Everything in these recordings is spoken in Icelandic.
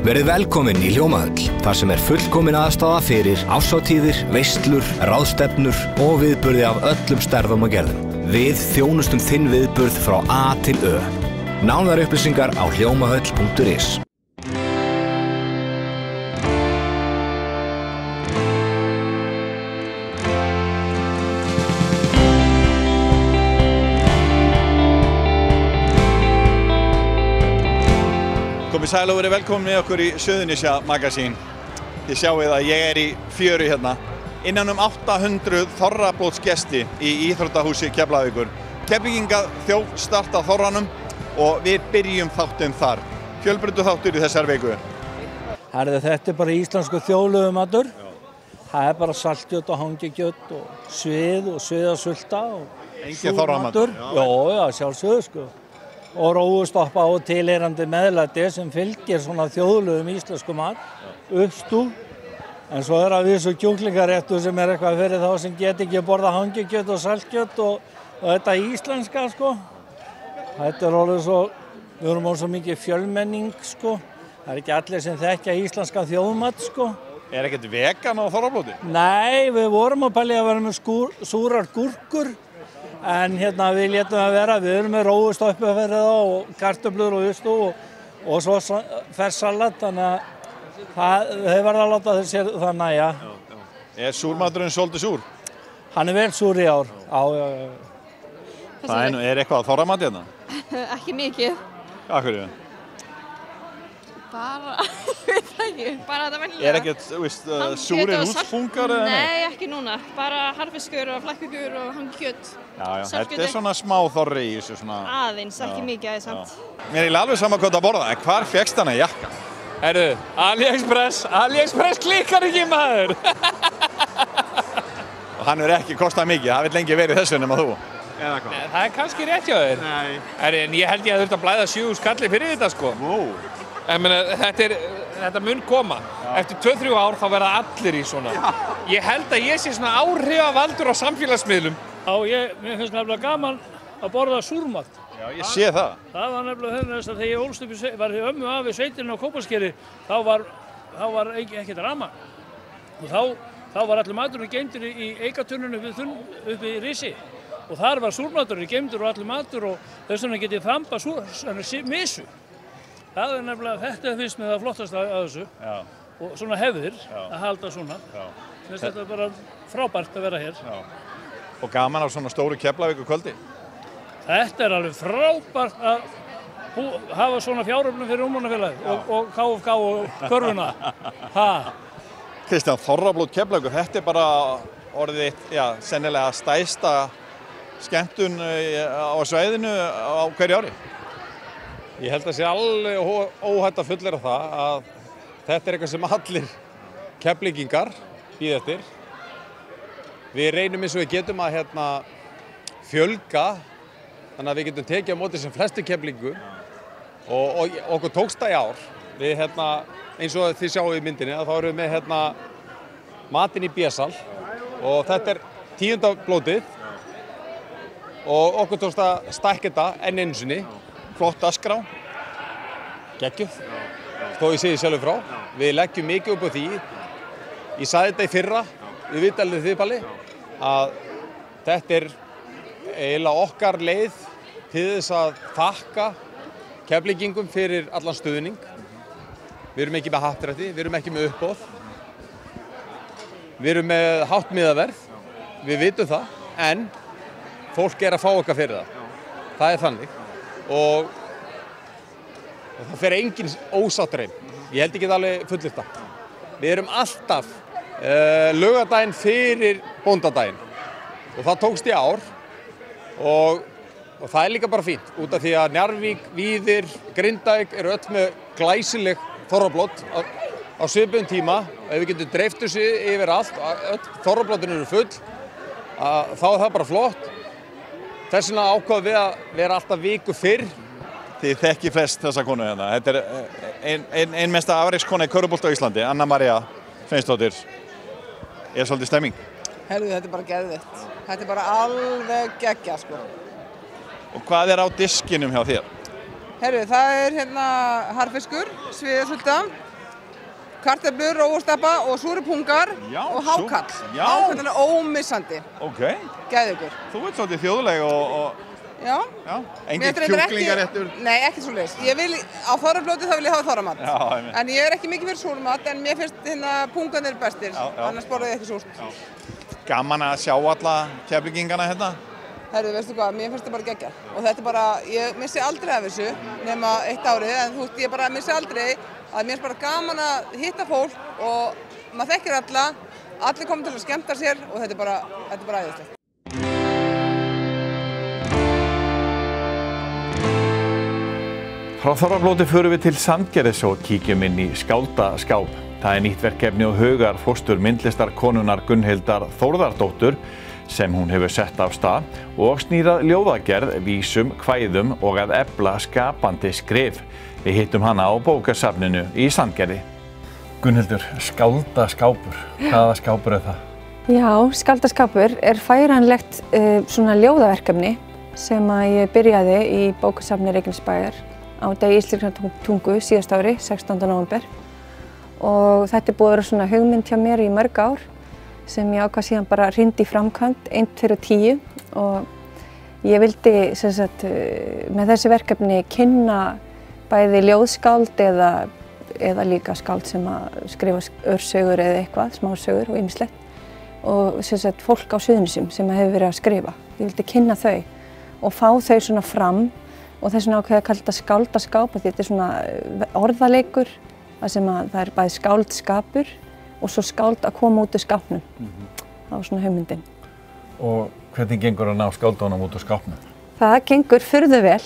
Verið velkomin í Hljómahöll, þar sem fullkomin aðstaða fyrir árshátíðir, veislur, ráðstefnur og viðburði af öllum stærðum og gerðum. Við þjónustum þinn viðburð frá A til Ö. Nánari upplýsingar á hljómahöll.is. Komið sæl og verið velkomin með okkur í Suðurnesja Magasín. Þið sjáið að ég í fjöru hérna. Innan 800 þorrablótsgesti í íþróttahúsi Keflavíkur. Keflvíkingar þjófstarta þorranum og við byrjum þáttinn þar. Fjölbreyttur þáttur í þessari viku. Þetta bara íslensku þjóðlögumatur. Það bara saltkjöt og hangikjöt og sviðasulta og engin þorramatur. Já, sjálfsögðu sko. Og rófustoppa og tilheyrandi meðlæti sem fylgir svona þjóðlegum íslensku mat, uppstú. En svo að við svo kjúklingaréttur sem eitthvað fyrir þá sem get ekki borða hangikjöt og saltkjöt og þetta íslenska sko. Þetta alveg svo, við erum á svo mikið fjölmenning sko. Það ekki allir sem þekkja íslenska þjóðmat sko. Ekkert vegan á þorrablóti? Nei, við vorum að pæla að vera með súrar gúrkur. En við létum að vera, við erum með rófustoppu fyrir það og kartöflur og uppstú og svo ferssalat, þannig að þau verða að láta sér það nægja. Súrmaturinn svolítið súr? Hann vel súr í ár, já. Það eitthvað þorramati hérna? Ekki mikið. Af hverju? Bara, ég veit ekki, bara þetta venjulega. Ekkert súrir húsfungar eða neitt? Nei, ekki núna. Bara harfiskur og flækkugur og hangikjöt. Já, þetta svona smá þorri í þessu svona... Aðeins, ekki mikið aðeins samt. Mér alveg sama hvað það borða, en hvar fékkst hana jakka? AliExpress klikkar ekki maður! Og hann ekki kostað mikið, það vill lengi verið þessu nema þú. Eða hvað? Það kannski rétt hjá þér. Nei. En ég held ég að þurft að blæða 7 skalli fyrir þetta sko. Þetta mun koma. Eftir 2-3 ár þá verða allir í svona. Ég held að ég sé svona áhrifavaldur á samfélagsmiðlum. Mér finnst nefnilega gaman að borða súrmat. Já, ég sé það. Það var nefnilega þess að þegar ég ólst upp var þið ömmu af í sveitinni á Kópaskeri, þá var ekkert rafmagn. Og þá var allir maturinn geymdur í eikatunnunum upp í Risi. Og þar var súrmaturinn geymdur og allir matur og þess vegna get ég þambað misu. Það nefnilega, þetta finnst mér það flottast að þessu. Já. Og svona hefðir að halda svona. Finnst þetta bara frábært að vera hér. Já. Og gaman á svona stóru Keflavíkur kvöldi? Þetta alveg frábært að hafa svona fjáröflum fyrir ungmennafélagið og KFK og körfuna. Kristján, þorrablót Keflavíkur, þetta bara orðið sennilega stærsta skemmtun á svæðinu á hverju ári? Ég held að sé alveg óhætt að fullera það að þetta eitthvað sem allir Keflvíkingar bíða eftir. Við reynum eins og við getum að fjölga, þannig að við getum tekið á móti sem flestu Keflvíkingu og okkur tókst það í ár. Við eins og þið sjáu í myndinni að þá erum við með matinn í B-sal og þetta 10. blótið og okkur tókst að stækka þetta enn einu sinni. Flott dagskrá. Geggjuð. Þó ég segi sjálfur frá. Við leggjum mikið upp á því. Ég sagði þetta í fyrra, við viðtalið þið Palli, að þetta eiginlega okkar leið til þess að þakka Keflvíkingum fyrir allan stuðning. Við erum ekki með happdrætti, við erum ekki með uppboð. Við erum með hátt miðaverð, við vitum það, en fólk að fá okkar fyrir það. Það þannig. Og það fer enginn ósáttur inn. Ég held ekki alveg fullyrt það. Við erum alltaf laugardaginn fyrir bóndadaginn og það tókst í ár og það líka bara fínt út af því að Njarðvík, Víðir, Grindavík eru öll með glæsileg þorrablót á svipuðum tíma. Ef við getum dreift þessu yfir allt, öll þorrablótin eru full, þá það bara flott. Þess vegna ákváðum við að vera alltaf viku fyrr. Þið þekki flest þessa konu hérna. Þetta ein mesta afrekskona í körfubolta á Íslandi, Anna María Sveinsdóttir. Svolítið stemming? Þetta bara geðveikt. Þetta bara alveg geggja sko. Og hvað á diskinum hjá þér? Það harfiskur, sviðasulta, kartöflur, rófustappa og súrupungar Já, og hákall. já. Hákallin er ómissandi. Ok, Geðveikur. þú ert svolítið þjóðleg og Já. já, Mér engin finnst reyndar kjúklingaréttur. Nei, ekki svoleiðis. Ég vil, á þorrablóti þá vil ég hafa þorramat. Já, einmitt. En ég er ekki mikið fyrir súrmat, en mér finnst pungarnir bestir. Já. Annars borða ég ekki súrt. Gaman að sjá alla keflingingana hérna. Herðu, veistu hvað, mér finnst það bara geggjað. Og þetta er bara, ég missi aldrei af þessu, nema eitt árið, en þú veist, ég bara missi aldrei að mér finnst bara gaman að hitta fólk og maður þekkir alla, allir komið til að skemmta sér og þetta er bara æðislegt. Frá Þorrablóti förum við til Sandgerðis og kíkjum inn í skáldaskáp. Það er nýtt verkefni og hugar fóstur myndlistarkonunnar Gunnhildar Þórðardóttur sem hún hefur sett af stað og snýrað ljóðagerð, vísum, kvæðum og að efla skapandi skrif. Við hittum hana á bókasafninu í Sandgerði. Gunnhildur, skáldaskapur, hvaða skápur er það? Já, skáldaskapur er færanlegt svona ljóðaverkefni sem að ég byrjaði í bókasafni Reykjanesbæjar á degi íslenskrar tungu síðast ári, 16. nóvember. Og þetta er búið að vera svona hugmynd hjá mér í mörg ár sem ég ákvað síðan bara hrindi í framkvæmd 1 fyrir 10 og ég vildi sem sagt, með þessi verkefni kynna bæði ljóðskáld eða líka skáld sem að skrifa örsögur eða eitthvað, smásögur og ýmislegt og sem sagt, fólk á Suðurnesjum sem hefur verið að skrifa. Ég vildi kynna þau og fá þau svona fram og þess vegna ákveði að kalla þetta skáldaskáp því þetta er svona orðaleikur þar sem að það er bæði skáldskapur og svo skáld að koma út úr skápnum. Það var svona hugmyndin. Og hvernig gengur að ná skáldunum út úr skápnum? Það gengur furðu vel.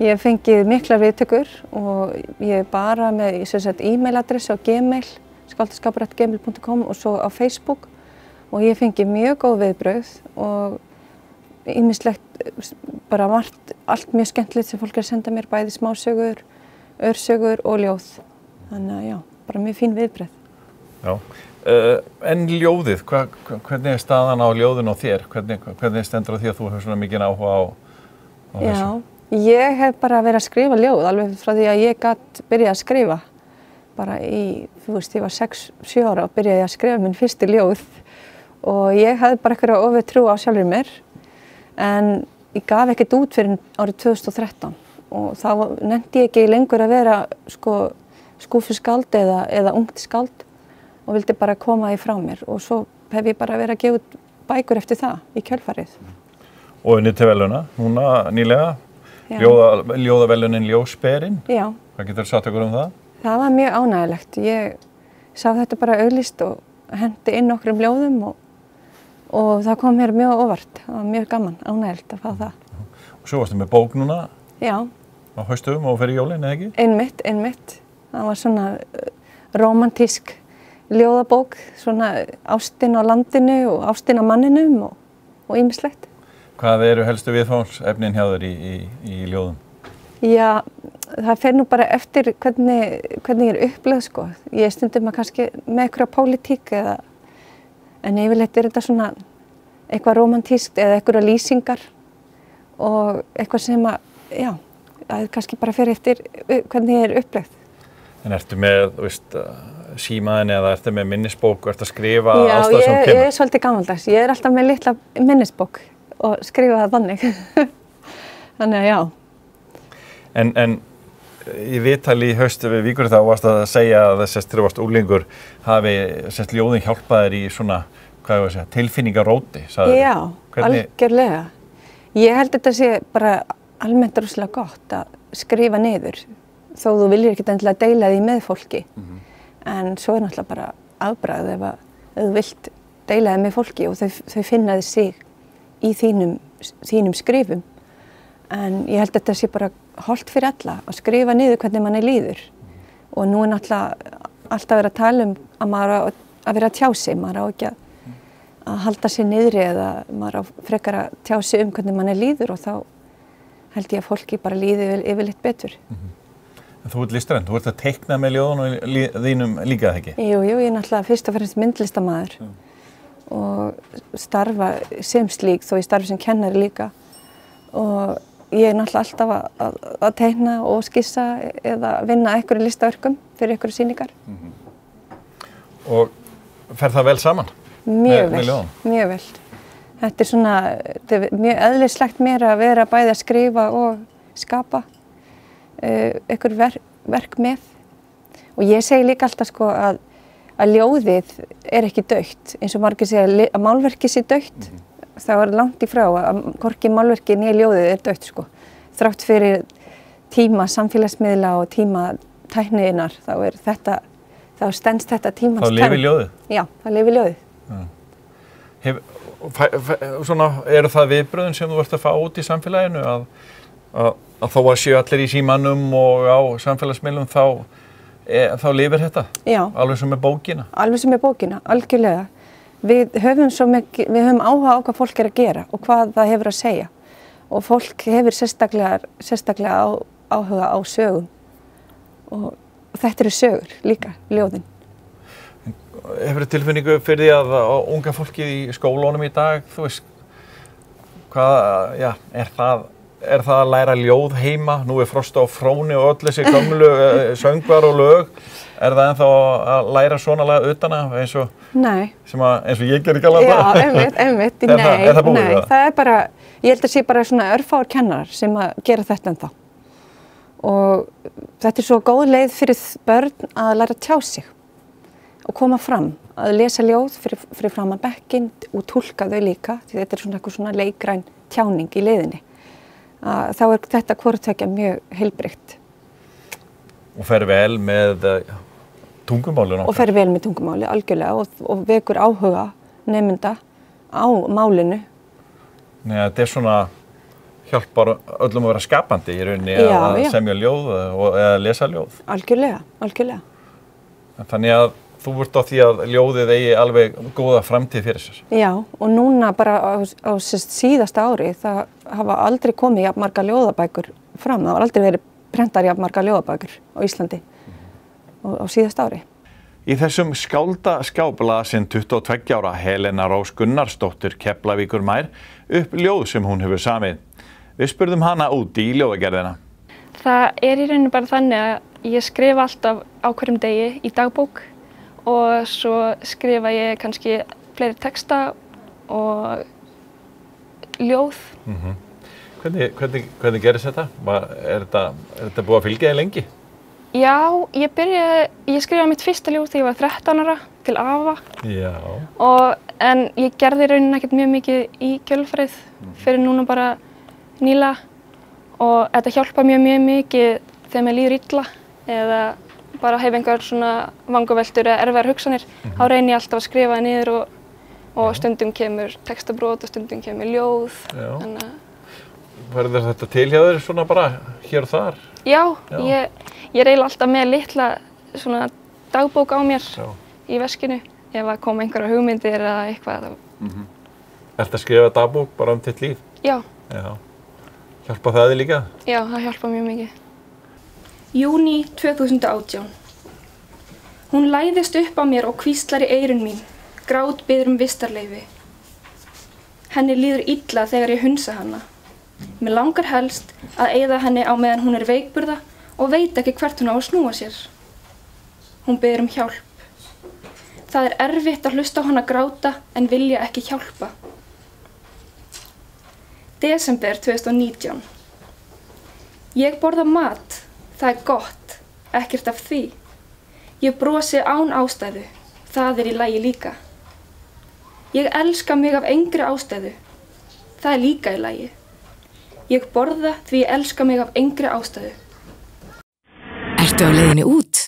Ég hef fengið miklar viðtökur og ég er bara með e-mailadressu á Gmail, skáldaskapur@gmail.com og svo á Facebook og ég hef fengið mjög góð viðbrögð og ýmislegt bara margt, allt mjög skemmtilegt sem fólk er að senda mér, bæði smásögur, örsögur og ljóð. Þannig að já, bara mjög fín viðbrögð. Já, en ljóðið, hvernig er staðan á ljóðinu og þér? Hvernig stendur á því að þú hefur svona mikinn áhuga á þessu? Já, ég hef bara verið að skrifa ljóð alveg frá því að ég gat byrjað að skrifa. Bara í, þú veist, ég var 6-7 ára og byrjaði að skrifa minn fyrstu ljóð og ég hafði bara einhverja ofurtrú á sjálfur mér en ég gaf ekkert út fyrir árið 2013 og þá nefndi ég ekki lengur að vera skúfuskáld eða ungt skáld og vildi bara koma því frá mér og svo hef ég bara verið að gefa út bækur eftir það í kjölfarið. Og unnið til verðlauna, núna nýlega, ljóðaverðlaunin Ljósberin. Já. Hvað getur þú sagt okkur um það? Það var mjög ánægilegt. Ég sá þetta bara auglýst og hendi inn nokkrum ljóðum og það kom mér mjög óvart. Það var mjög gaman, ánægilegt að fá það. Og svo varstu með bók núna? Já. Á haustum og fyrir jólin, eða ekki? Einmitt. Það var svona rómantísk ljóðabók, svona ástin á landinu og ástin á manninum og ýmislegt. Hvað eru helstu viðfangsefnin hjá þér í ljóðum? Já, það fer nú bara eftir hvernig ég er upplögð, sko. Ég stundum að kannski með einhverja pólitík en yfirleitt er þetta svona eitthvað rómantískt eða einhverja lýsingar og eitthvað sem að, já, það kannski bara fer eftir hvernig ég er upplögð. En ertu með, þú veist, símaðin eða ertu með minnisbók og ertu að skrifa alls það sem kemur? Já, ég er svolítið gamaldags. Ég er alltaf með litla minnisbók og skrifa það þannig. Þannig að já. En í viðtali í haust við Víkur þá varst að segja að þess að þú varst úlingur hafi ljóðin hjálpað þér í svona, hvað ég var að segja, tilfinningaróti, sagði þér. Já, algjörlega. Ég held þetta sé bara almennt rosalega gott að skrifa niður þó þú viljir ekkert endilega deila því með fólki. En svo er náttúrulega bara afbragð ef þú vilt deila því með fólki og þau finna þig sig í þínum skrifum. En ég held að þetta sé bara hollt fyrir alla að skrifa niður hvernig manni líður. Og nú er náttúrulega alltaf verið að tala um að maður á að vera að tjá sig, maður á ekki að halda sig niðri eða maður á frekar að tjá sig hvernig manni líður og þá held ég að fólki bara líði yfirleitt betur. En þú ert listræn, þú ert að teikna með ljóðunum þínum líka, eða ekki? Jú, ég er náttúrulega fyrst og fremst myndlistarmaður og starfa sem slík þó ég starfi sem kennari líka og ég er náttúrulega alltaf að teikna og skissa eða vinna einhverju listaverkum fyrir einhverju sýningar. Og fer það vel saman? Mjög vel, með ljóðum? Mjög vel. Þetta svona, þetta mjög eðlislegt mér að vera bæði að skrifa og skapa einhver verk með. Og ég segi líka alltaf sko að ljóðið ekki dautt, eins og margir segja að málverkið sé dautt. Það langt í frá að hvorki málverkið né ljóðið dautt sko. Þrátt fyrir tíma samfélagsmiðla og tíma tækniðinnar, þá stenst þetta tímans tönn. Þá lifir ljóðið? Já, það lifir ljóðið. Svona, eru það viðbröðin sem þú ert að fá út í samfélaginu að þó að séu allir í símanum og á samfélagsmiðlum þá lifir þetta? Já. Alveg sem með bókina? Alveg sem með bókina, algjörlega. Við höfum áhuga á hvað fólk að gera og hvað það hefur að segja. Og fólk hefur sérstaklega áhuga á sögum. Og þetta eru sögur líka, ljóðin. Hefur tilfinningu fyrir því að unga fólkið í skólunum í dag, þú veist, er það að læra ljóð heima? Nú Frost á Fróni og öll þessi gömlu söngvar og lög. Er það ennþá að læra svona lag utan að eins og ég gerir gala það? Já, einmitt. Nei, það er bara, ég held að sé bara svona örfáir kennarar sem að gera þetta ennþá. Og þetta er svo góð leið fyrir börn að læra að tjá sig og koma fram, að lesa ljóð fyrir framan bekkinn og túlka þau líka, því þetta er svona eitthvað svona leikræn tjáning í leiðinni. Þá er þetta hvorutveggja mjög heilbrigt. Og fer vel með tungumáli nokkar? Og fer vel með tungumáli, algjörlega, og vekur áhuga nemenda á málinu. Nei, þetta er svona hjálpar öllum að vera skapandi í rauninni að semja ljóð eða lesa ljóð. Algjörlega. Þannig að þú ert á því að ljóðið eigi alveg góða framtíð fyrir sér. Já, og núna bara á síðasta ári það hafa aldrei komið jafn margar ljóðabækur fram. Það hafa aldrei verið prentar jafn margar ljóðabækur á Íslandi á síðasta ári. Í þessum skáldaskáp lasin 22 ára Helena Rós Gunnarsdóttir Keflavíkurmær upp ljóð sem hún hefur samið. Við spurðum hana út í ljóðagerðina. Það í rauninni bara þannig að ég skrifa alltaf á hverjum degi í dagbók og svo skrifa ég kannski fleiri texta og ljóð. Hvernig gerist þetta? Er þetta búið að fylgja þig lengi? Já, ég skrifaði mitt fyrsta ljóð þegar ég var 13 ára til afa. Já. En ég gerði í rauninni ekkert mjög mikið í kjölfarið fyrir núna bara nýlega og þetta hjálpa mjög mikið þegar mér líður illa eða bara hef einhver svona vangaveltur eða erfiðar hugsanir. Þá reyni ég alltaf að skrifa það niður og stundum kemur textabrot og stundum kemur ljóð. Verður þetta til hjá þér svona bara hér og þar? Já. Ég er eiginlega alltaf með litla svona dagbók á mér í veskinu ef að koma einhverja hugmyndir eða eitthvað. Ertu að skrifa dagbók bara þitt líf? Já. Hjálpa það þig líka? Já, það hjálpa mjög mikið. Júní 2018. Hún læðist upp á mér og hvíslar í eyrun mín, grátbiður vistarleyfi. Henni líður illa þegar ég hunsa hana. Mig langar helst að eyða henni á meðan hún er veikburða og veit ekki hvert hún á að snúa sér. Hún biður hjálp. Það er erfitt að hlusta á hana gráta en vilja ekki hjálpa. Desember 2019. Ég borða mat. Það er gott. Ekkert af því. Ég brosi án ástæðu. Það er í lagi líka. Ég elska mig af engri ástæðu. Það er líka í lagi. Ég borða því ég elska mig af engri ástæðu. Ertu á leiðinni út?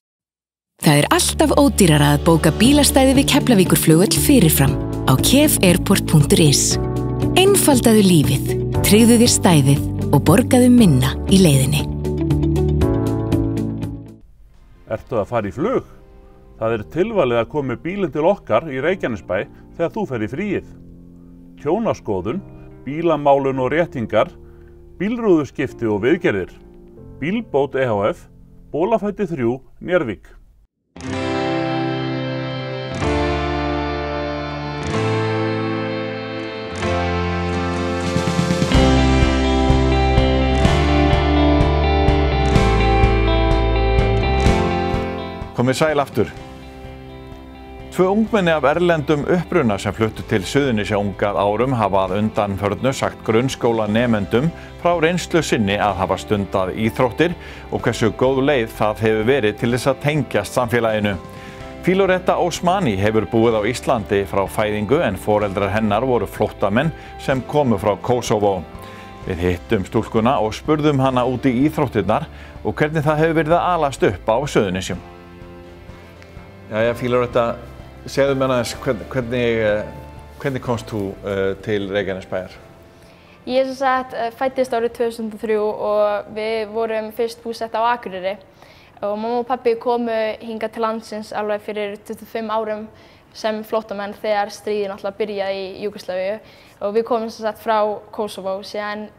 Það er alltaf ódýrara að bóka bílastæði við Keflavíkurflugvöll fyrirfram á kefairport.is. Einfaldaðu lífið, tryggðu þér stæðið og borgaðu minna í leiðinni. Ertu að fara í flug? Það er tilvalið að koma með bílinn til okkar í Reykjanesbæ þegar þú fer í fríið. Tjónaskoðun, bílamálun og réttingar, bílrúðuskipti og viðgerðir. Bílbót EHF, Bólafæti 3, Njarðvík. Komið sæl aftur. Tvö ungmenni af erlendum uppruna sem fluttu til Suðurnesja ungað árum hafa að undanförnu sagt grunnskólanemendum frá reynslu sinni að hafa stundað íþróttir og hversu góð leið það hefur verið til þess að tengjast samfélaginu. Filoretta Osmani hefur búið á Íslandi frá fæðingu en foreldrar hennar voru flóttamenn sem komu frá Kosovo. Við hittum stúlkuna og spurðum hana út í íþróttirnar og hvernig það hefur verið að alast upp á Suðurnesjum. Jæja, Filoretta, segðu mér aðeins, hvernig komst þú til Reykjanesbæjar? Ég fæddist árið 2003 og við vorum fyrst búsett á Akureyri. Og mamma og pabbi komu hingað til landsins alveg fyrir 25 árum sem flóttamenn þegar stríðin alltaf byrjaði í Júgóslavíu. Og við komum frá Kosovo, síðan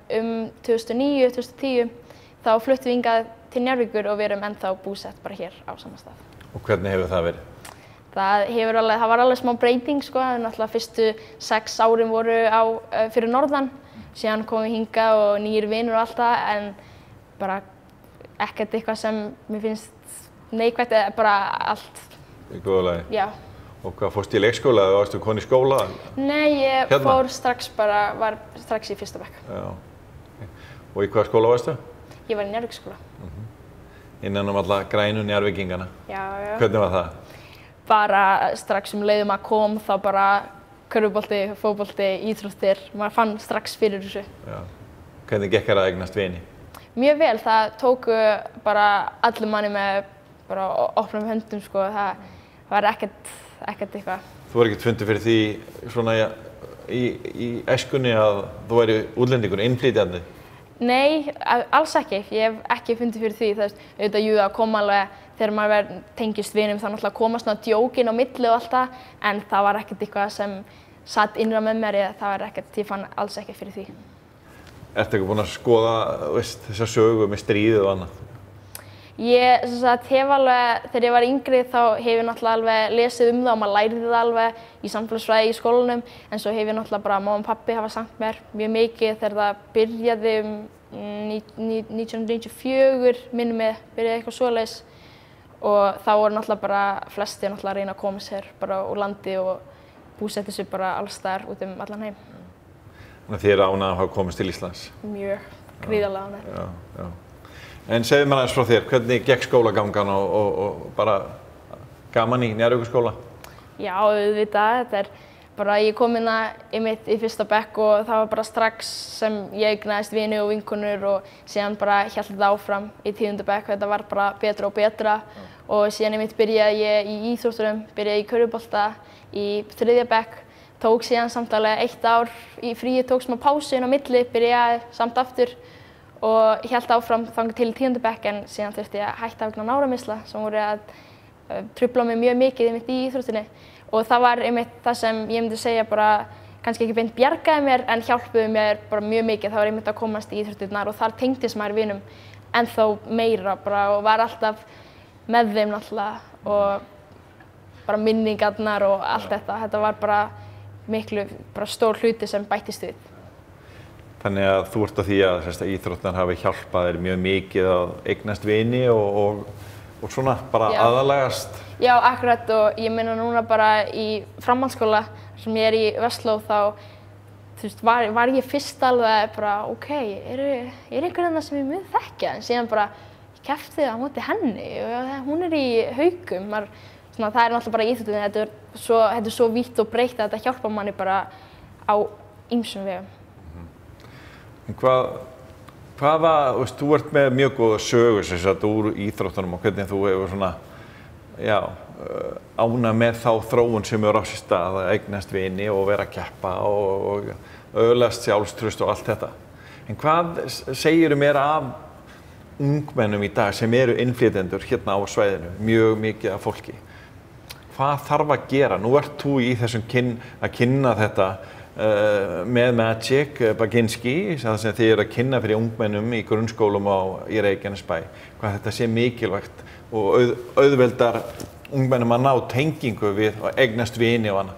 2009-2010 þá fluttum við hingað til Njarðvíkur og við erum ennþá búsett bara hér á sama stað. Og hvernig hefur það verið? Það var alveg smá breyting sko, náttúrulega fyrstu 6 árin voru fyrir norðan, síðan komum við hingað og nýjir vinur og allt það, en bara ekkert eitthvað sem mér finnst neikvætt, bara allt. Í góða lagi? Já. Og hvað, fórstu í leikskóla eða varstu komin í skóla? Nei, ég var strax í fyrsta bekk. Já. Og í hvaða skóla varstu? Ég var í Njarðvíksskóla. Innan alla grænu Njarðvíkingana? Já, já. Hvernig var það? Bara strax leiðum að kom þá bara körfubolti, fótbolti, íþróttir, maður fann strax fyrir þessu. Já. Hvernig gekk að eignast vini? Mjög vel, það tóku bara allir manni með bara opnum höndum sko, það var ekkert eitthvað. Þú var ekkert fundið fyrir því svona í æskunni að þú væri útlendingur, innflytjandi? Nei, alls ekki. Ég hef ekki fundið fyrir því. Auðvitað, það kom alveg þegar maður tengist vinum, þá náttúrulega koma svona djókin á milli og allt það, en það var ekkert eitthvað sem satt innra með mér, það var ekkert, ég fann alls ekki fyrir því. Ertu ekki búin að skoða þessa sögu með stríðið og annað? Ég hef alveg, þegar ég var yngri þá hef ég náttúrulega alveg lesið það og maður lærði það alveg í samfélagsfræði í skólanum, en svo hef ég náttúrulega bara, mamma og pabbi hafa sagt mér mjög mikið þegar það byrjaði 1994, minnum mig, byrjaði eitthvað svoleiðis, og þá voru náttúrulega bara flestir náttúrulega að reyna að koma sér bara úr landi og búsetja sig bara alls staðar út allan heim. Þannig að þið ánægð að hafa komist til Íslands? Mjög, gríðarlega ánægð. Já, já. En segðu mér aðeins frá þér, hvernig gekk skólagangan og bara gaman í Njarðvíkurskóla? Já, auðvitað, þetta bara, ég kom inn í fyrsta bekk og það var bara strax sem ég eignaðist vini og vinkonur og síðan bara hélt þetta áfram í 10. bekk, þetta var bara betra og betra og síðan byrjaði ég í íþróttunum, byrjaði í körfubolta í 3. bekk, tók síðan samt alveg 1 ár í fríi, tók smá pásu inn á milli, byrjaði samt aftur og hélt áfram þangað til 10. bekk, en síðan þurfti ég að hætta vegna náramisla sem voru að trufla mig mjög mikið í íþróttinni. Og það var það sem ég myndi segja bara, kannski ekki beint bjargaði mér, en hjálpuði mér bara mjög mikið. Það var að komast í íþróttirnar og þar tengdist maður vinum ennþá meira bara og var alltaf með þeim náttúrulega og bara minningarnar og allt þetta. Þetta var bara miklu stór hluti sem bættist við. Þannig að þú ert að því að íþróttirnar hafi hjálpað þér mjög mikið að eignast vini og svona bara aðalagast. Já, akkurat, og ég meina núna bara í framhaldsskóla sem ég í Vestló þá var ég fyrst alveg bara ok, er einhver annað sem ég mun þekkja, en síðan bara ég keppti á móti henni og hún í Haukum. Það náttúrulega bara íþróttin, þetta er svo vítt og breitt að þetta hjálpar manni bara á ýmsum vegum. Þú ert með mjög góða sögur úr íþróttunum og hvernig þú hefur svona, ánægð með þá þróun sem á sér stað að eignast vini og vera að keppa og öðlast sjálfstraust og allt þetta. En hvað segirðu mér af ungmennum í dag sem eru innflytjendur hérna á svæðinu, mjög mikið af fólki? Hvað þarf að gera? Nú ert þú í þessum að kynna þetta með Magic Baginski, það sem þið eru að kynna fyrir ungmennum í grunnskólum í Reykjanesbæ, hvað þetta sé mikilvægt og auðveldar ungmennum að ná tengingu við og eignast vini og annað.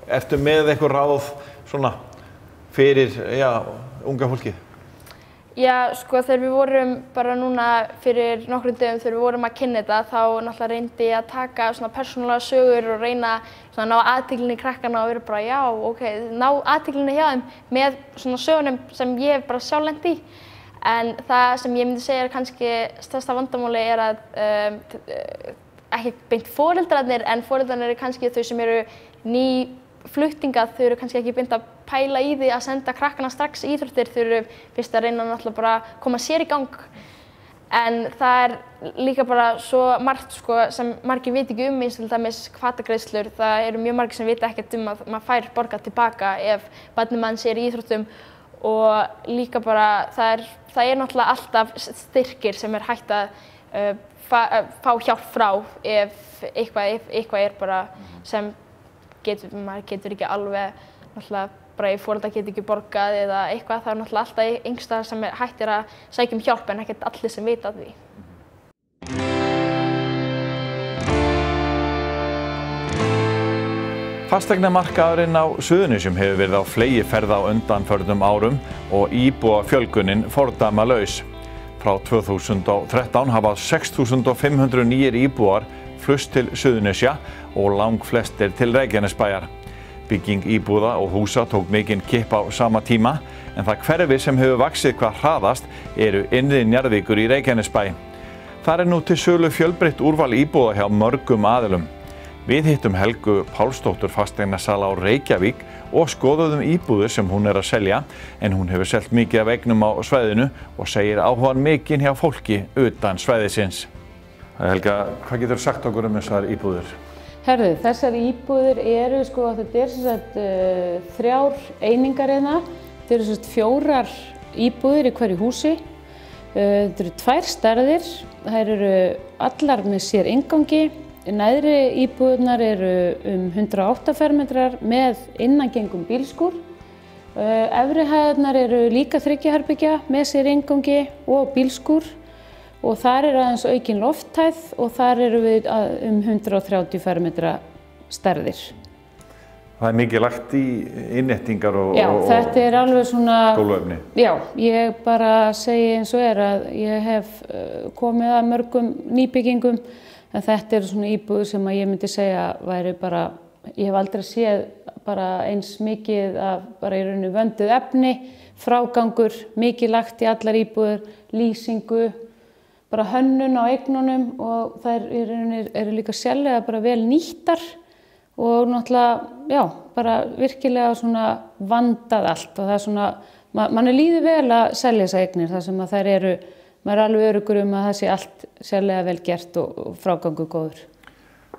Ertu með eitthvað ráð svona fyrir unga fólkið? Já, sko þegar við vorum bara núna fyrir nokkrum dögum þegar við vorum að kynna þetta þá náttúrulega reyndi ég að taka svona persónulega sögur og reyna svona að ná athyglinni í krakkana og vera bara já, ok, ná athyglinni hjá þeim með svona sögunum sem ég hef bara sjálf lent í. En það sem ég myndi segja er kannski stærsta vandamáli er að ekki beint foreldrarnir en foreldrarnir eru kannski þau sem eru fluttingað, þau eru kannski ekki beint að pæla í því að senda krakkana strax í íþróttir, þau eru fyrst að reyna náttúrulega bara að koma sér í gang. En það er líka bara svo margt sko, sem margir vita ekki eins og til dæmis hvatagreiðslur. Það eru mjög margir sem vita ekkert að maður fær borgað tilbaka ef barnið manns er í íþróttum og líka bara það er náttúrulega alltaf styrkir sem er hægt að fá hjálp frá ef eitthvað er bara sem maður getur ekki alveg náttúrulega bara ef foreldrar geta ekki borgað eða eitthvað, það er náttúrulega alltaf einhverstaðar sem hægt að sækja hjálp en ekkert allir sem vita af því. Fasteignamarkaðurinn á Suðurnesjum hefur verið á fleygiferð á undanförnum árum og íbúafjölgunin fordæmalaus. Frá 2013 hafa 6.500 nýir íbúar flust til Suðurnesja og langflestir til Reykjanesbæjar. Bygging íbúða og húsa tók mikinn kipp á sama tíma en það hverfi sem hefur vaxið hvað hraðast eru innri Njarðvíkur í Reykjanesbæ. Þar nú til sölu fjölbreytt úrval íbúða hjá mörgum aðilum. Við hittum Helgu Pálsdóttur fasteignasala á Reykjavík og skoðuðum íbúðir sem hún að selja en hún hefur selt mikið af eignum á svæðinu og segir áhugann mikinn hjá fólki utan svæðisins. Helga, hvað getur sagt okkur þessar íbúðir? Herðu, þessar íbúðir eru sko, þetta er sem sagt 3 einingar hérna. Þetta eru sem sagt 4 íbúðir í hverju húsi. Þetta eru 2 stærðir. Þær eru allar með sér inngangi. Neðri íbúðirnar eru 108 fermetrar með innangengum bílskúr. Efri hæðirnar eru líka 3 herbergja með sér inngangi og bílskúr. Og þar er aðeins aukin lofthæð og þar eru við 130 fermetra stærðir. Það mikið lagt í innréttingar og þetta er alveg svona gólfefni. Já, ég bara segi eins og að ég hef komið að mörgum nýbyggingum en þetta eru svona íbúðir sem ég myndi segja væri bara, ég hef aldrei séð bara eins mikið af bara í rauninni vönduð efni, frágangur, mikið lagt í allar íbúðir, lýsingu, bara hönnun á eignunum og þær eru líka sérlega bara vel nýttar og náttúrulega, já, bara virkilega svona vandað allt og það er svona, manni líður vel að selja þessar eignir þar sem að þær eru, maður er alveg öruggur að það sé allt sérlega vel gert og frágangur góður.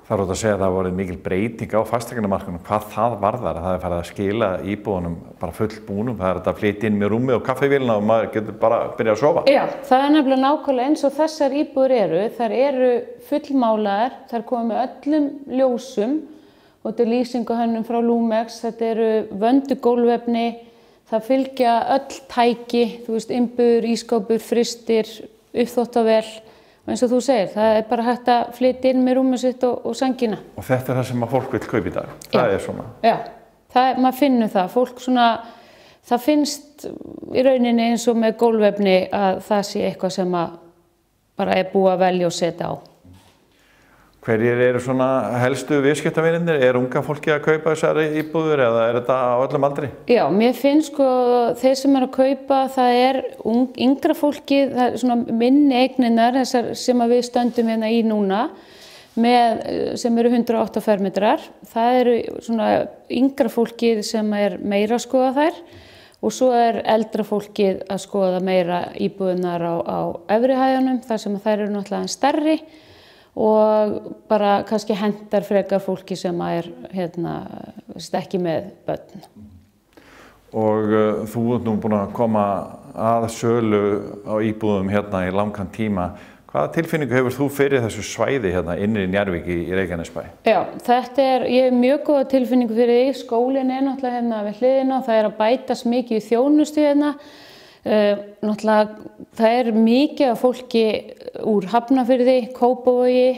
Það er ótt að segja að það voru mikil breyting á fasteignamarkaðnum, hvað það varðar, að það er farið að skila íbúðunum bara fullbúnum, það er að flytja inn með rúmi og kaffivélina og maður getur bara að byrja að sofa. Já, það er nefnilega nákvæmlega eins og þessar íbúður þær eru fullmálaðar, þær koma með öllum ljósum og þetta er lýsinguhönnun frá Lumex, þetta eru vöndu gólfefni, það fylgja öll tæki, þú veist, innbur, ískápur, frystir, uppþvottavél. Og eins og þú segir, það er bara hægt að flytja inn með rúmið sitt og sængina. Og þetta er það sem að fólk vil kaupa í dag? Það er svona? Já, maður finnur það. Fólk svona, það finnst í rauninni eins og með gólfefni að það sé eitthvað sem að bara er búið að velja og setja á. Hverjir eru svona helstu viðskiptavinirnir? Er unga fólki að kaupa þessari íbúðir eða er þetta á öllum aldri? Já, mér finnst sko þeir sem eru að kaupa, það er yngra fólki, það er svona minni eigninnar þessar sem við stöndum hérna í núna sem eru 108 fermetrar. Það eru svona yngra fólki sem er meira að skoða þær og svo er eldra fólkið að skoða meira íbúðunar á efri hæðunum þar sem þær eru náttúrulega stærri og bara kannski hentar frekar fólki sem er ekki með börn. Og þú ert nú búin að koma að sölu á íbúðum hérna í langan tíma. Hvaða tilfinningu hefur þú fyrir þessu svæði hérna innri í Njarðvík í Reykjanesbæ? Já, ég hef mjög góða tilfinningu fyrir því. Skólinn er náttúrulega hérna við hliðina og það er að bætast mikið í þjónustu hérna. Náttúrulega það er mikið af fólki úr Hafnarfirði, Kópavogi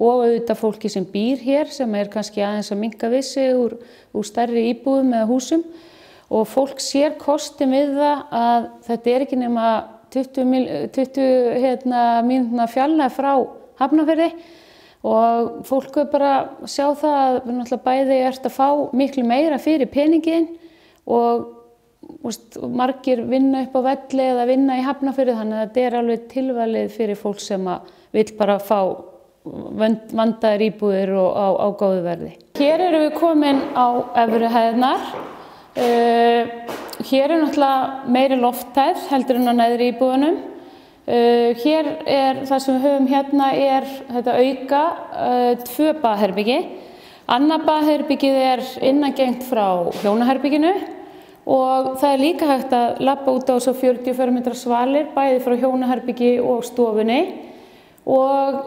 og auðvitað fólki sem býr hér sem er kannski aðeins að minnka við sig úr stærri íbúðum eða húsum og fólk sér kostum við það að þetta er ekki nema 20 mínútna fjarlægð frá Hafnarfirði og fólk er bara að sjá það að við náttúrulega bæði ert að fá miklu meira fyrir peningin og margir vinna upp á velli eða vinna í Hafnarfirði, þannig að þetta er alveg tilvalið fyrir fólk sem vill bara fá vandaðar íbúðir og á góðu verði. Hér erum við komin á efri hæðirnar. Hér er náttúrulega meiri lofthæð heldur en á neðri íbúðunum. Hér er það sem við höfum hérna er þetta auka 2 baðherbergi. Annað baðherbergið er innangengt frá hjónaherberginu og það er líka hægt að labba út á svo 40 fermetra svalir bæði frá hjónaherbergi og stofunni og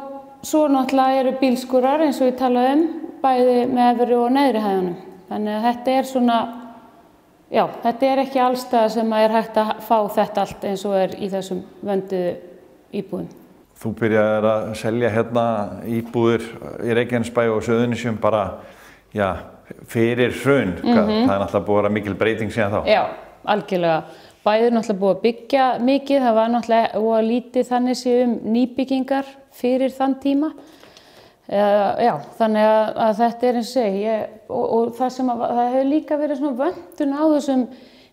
svo náttúrulega eru bílskúrar eins og ég talaði bæði með efri og neðri hæðunum. Þannig að þetta er svona, já, þetta er ekki allstað sem er hægt að fá þetta allt eins og er í þessum vönduðu íbúðum. Þú byrjaðir að selja hérna íbúðir í Reykjanesbæ og Suðurnesjum bara, já, fyrir hrun. Það er náttúrulega búið að vera mikil breyting síðan þá. Já, algjörlega. Bæði náttúrulega búið að byggja mikið, það var náttúrulega lítið þannig séu nýbyggingar fyrir þann tíma. Já, þannig að þetta er eins og segi, og það hefur líka verið svona vöntun á þessum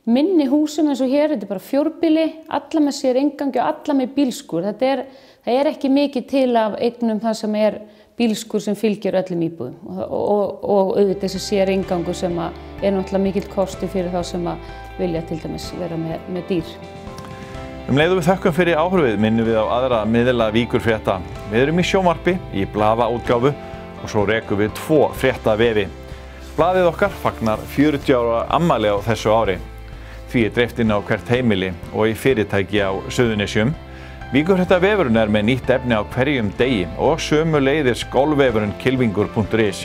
minni húsum eins og hér, þetta er bara fjórbýli, alla með sér inngangi og alla með bílskúr. Það er ekki mikið til af eignum það sem er bílskúr sem fylgir öllum íbúðum og auðvitað þessi sér inngangur sem er náttúrulega mikill kosti fyrir þá sem vilja til dæmis vera með dýr. Leiðum við þökkum fyrir áhrifið minnum við á aðra miðla Víkurfrétta. Við erum í sjónvarpi, í blaðaútgáfu og svo rekum við 2 fréttavefi. Blaðið okkar fagnar 40 ára afmæli á þessu ári. Því er dreift inn á hvert heimili og í fyrirtæki á Suðurnesjum. Víkurfréttavefurinn er með nýtt efni á hverjum degi og sömuleiðis golfvefurinn kylfingur.is.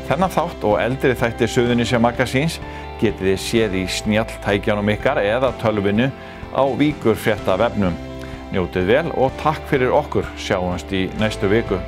Þennan þátt og eldri þætti Suðurnesja magasíns getið þið séð í snjalltækjanum ykkar eða tölvinu á Víkurfréttavefnum. Njótið vel og takk fyrir okkur, sjáumst í næstu viku.